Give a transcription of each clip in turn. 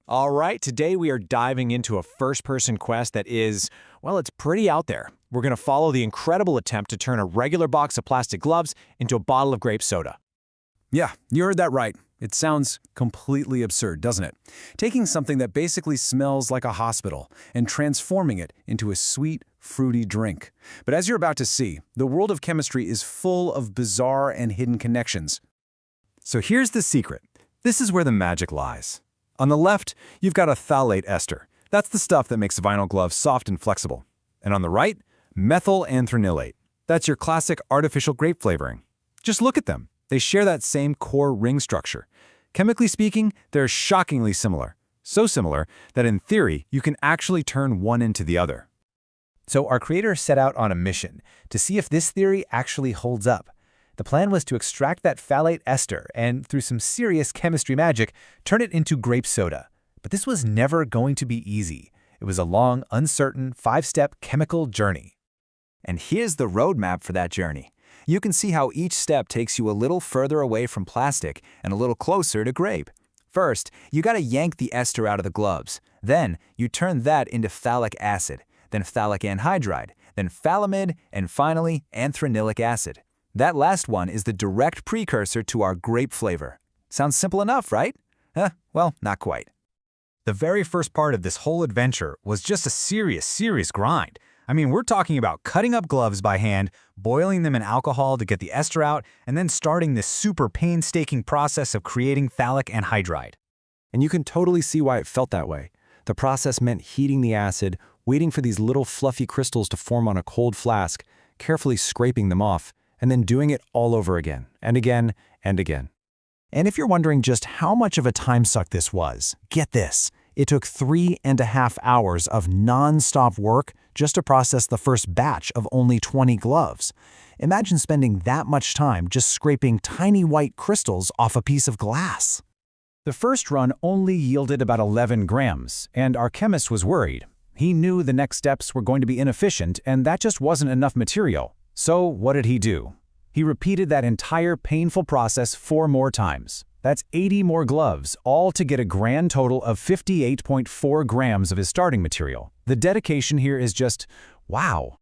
All right, today we are diving into a first-person quest that is, well, it's pretty out there. We're going to follow the incredible attempt to turn a regular box of plastic gloves into a bottle of grape soda. Yeah, you heard that right. It sounds completely absurd, doesn't it? Taking something that basically smells like a hospital and transforming it into a sweet, fruity drink. But as you're about to see, the world of chemistry is full of bizarre and hidden connections. So here's the secret. This is where the magic lies. On the left, you've got a phthalate ester. That's the stuff that makes vinyl gloves soft and flexible. And on the right, methyl anthranilate. That's your classic artificial grape flavoring. Just look at them. They share that same core ring structure. Chemically speaking, they're shockingly similar. So similar that in theory, you can actually turn one into the other. So our creator set out on a mission to see if this theory actually holds up. The plan was to extract that phthalate ester and, through some serious chemistry magic, turn it into grape soda. But this was never going to be easy. It was a long, uncertain, 5-step chemical journey. And here's the roadmap for that journey. You can see how each step takes you a little further away from plastic and a little closer to grape. First, you gotta yank the ester out of the gloves. Then, you turn that into phthalic acid, then phthalic anhydride, then phthalimide, and finally, anthranilic acid. That last one is the direct precursor to our grape flavor. Sounds simple enough, right? Well, not quite. The very first part of this whole adventure was just a serious grind. I mean, we're talking about cutting up gloves by hand, boiling them in alcohol to get the ester out, and then starting this super painstaking process of creating phthalic anhydride. And you can totally see why it felt that way. The process meant heating the acid, waiting for these little fluffy crystals to form on a cold flask, carefully scraping them off, and then doing it all over again, and again, and again. And if you're wondering just how much of a time suck this was, get this. It took 3.5 hours of non-stop work just to process the first batch of only 20 gloves. Imagine spending that much time just scraping tiny white crystals off a piece of glass. The first run only yielded about 11 grams, and our chemist was worried. He knew the next steps were going to be inefficient, and that just wasn't enough material. So what did he do? He repeated that entire painful process 4 more times. That's 80 more gloves, all to get a grand total of 58.4 grams of his starting material. The dedication here is just, wow.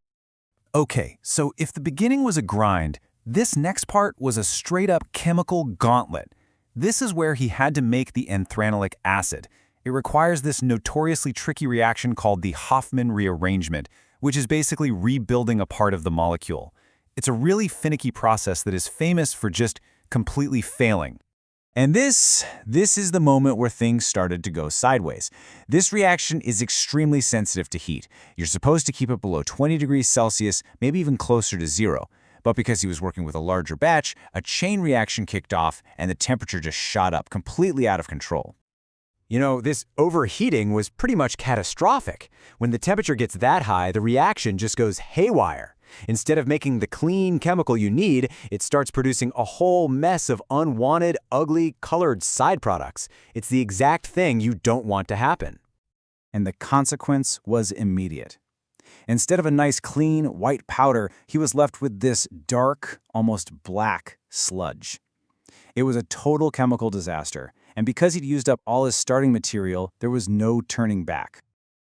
Okay, so if the beginning was a grind, this next part was a straight-up chemical gauntlet. This is where he had to make the anthranic acid. It requires this notoriously tricky reaction called the Hofmann rearrangement, which is basically rebuilding a part of the molecule. It's a really finicky process that is famous for just completely failing. And this is the moment where things started to go sideways. This reaction is extremely sensitive to heat. You're supposed to keep it below 20 degrees Celsius, maybe even closer to 0. But because he was working with a larger batch, a chain reaction kicked off and the temperature just shot up, completely out of control. You know, this overheating was pretty much catastrophic. When the temperature gets that high, the reaction just goes haywire. Instead of making the clean chemical you need, it starts producing a whole mess of unwanted, ugly, colored side products. It's the exact thing you don't want to happen. And the consequence was immediate. Instead of a nice, clean, white powder, he was left with this dark, almost black sludge. It was a total chemical disaster, and because he'd used up all his starting material, there was no turning back.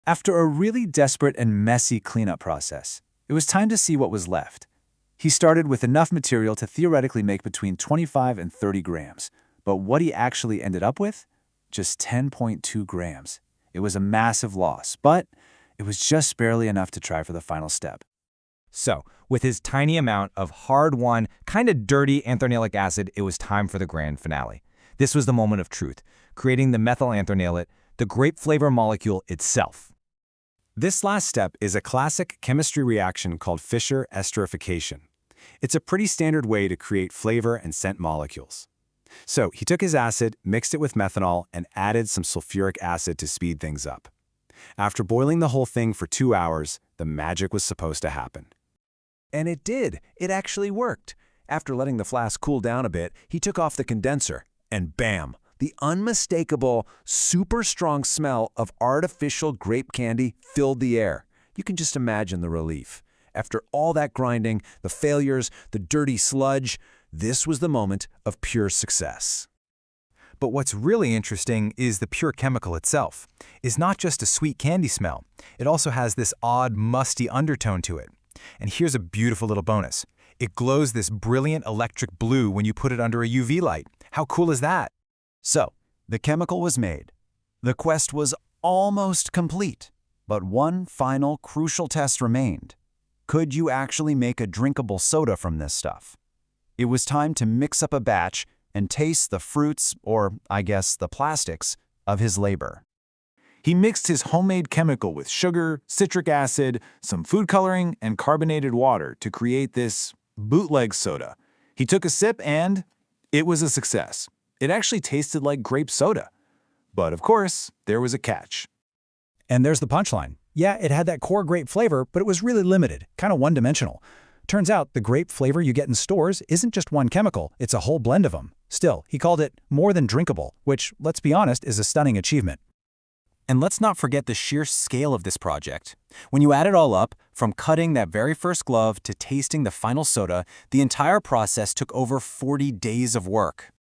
After a really desperate and messy cleanup process, it was time to see what was left. He started with enough material to theoretically make between 25 and 30 grams, but what he actually ended up with? Just 10.2 grams. It was a massive loss, but it was just barely enough to try for the final step. So, with his tiny amount of hard-won, kind of dirty anthranic acid, it was time for the grand finale. This was the moment of truth, creating the methyl anthranilate, the grape flavor molecule itself. This last step is a classic chemistry reaction called Fischer esterification. It's a pretty standard way to create flavor and scent molecules. So he took his acid, mixed it with methanol, and added some sulfuric acid to speed things up. After boiling the whole thing for 2 hours, the magic was supposed to happen. And it did. It actually worked. After letting the flask cool down a bit, he took off the condenser, and bam! The unmistakable, super strong smell of artificial grape candy filled the air. You can just imagine the relief. After all that grinding, the failures, the dirty sludge, this was the moment of pure success. But what's really interesting is the pure chemical itself. It's not just a sweet candy smell. It also has this odd, musty undertone to it. And here's a beautiful little bonus. It glows this brilliant electric blue when you put it under a UV light. How cool is that? So, the chemical was made. The quest was almost complete, but one final crucial test remained. Could you actually make a drinkable soda from this stuff? It was time to mix up a batch and taste the fruits, or I guess the plastics, of his labor. He mixed his homemade chemical with sugar, citric acid, some food coloring, and carbonated water to create this bootleg soda. He took a sip and it was a success. It actually tasted like grape soda. But of course, there was a catch. And there's the punchline. Yeah, it had that core grape flavor, but it was really limited, kind of one-dimensional. Turns out the grape flavor you get in stores isn't just one chemical, it's a whole blend of them. Still, he called it more than drinkable, which, let's be honest, is a stunning achievement. And let's not forget the sheer scale of this project. When you add it all up, from cutting that very first glove to tasting the final soda, the entire process took over 40 days of work.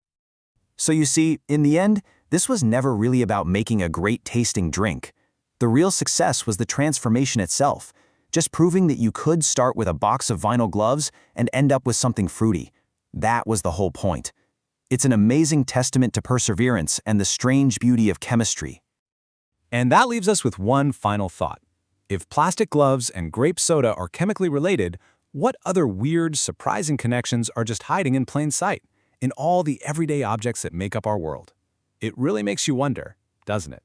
So you see, in the end, this was never really about making a great tasting drink. The real success was the transformation itself, just proving that you could start with a box of vinyl gloves and end up with something fruity. That was the whole point. It's an amazing testament to perseverance and the strange beauty of chemistry. And that leaves us with one final thought. If plastic gloves and grape soda are chemically related, what other weird, surprising connections are just hiding in plain sight in all the everyday objects that make up our world? It really makes you wonder, doesn't it?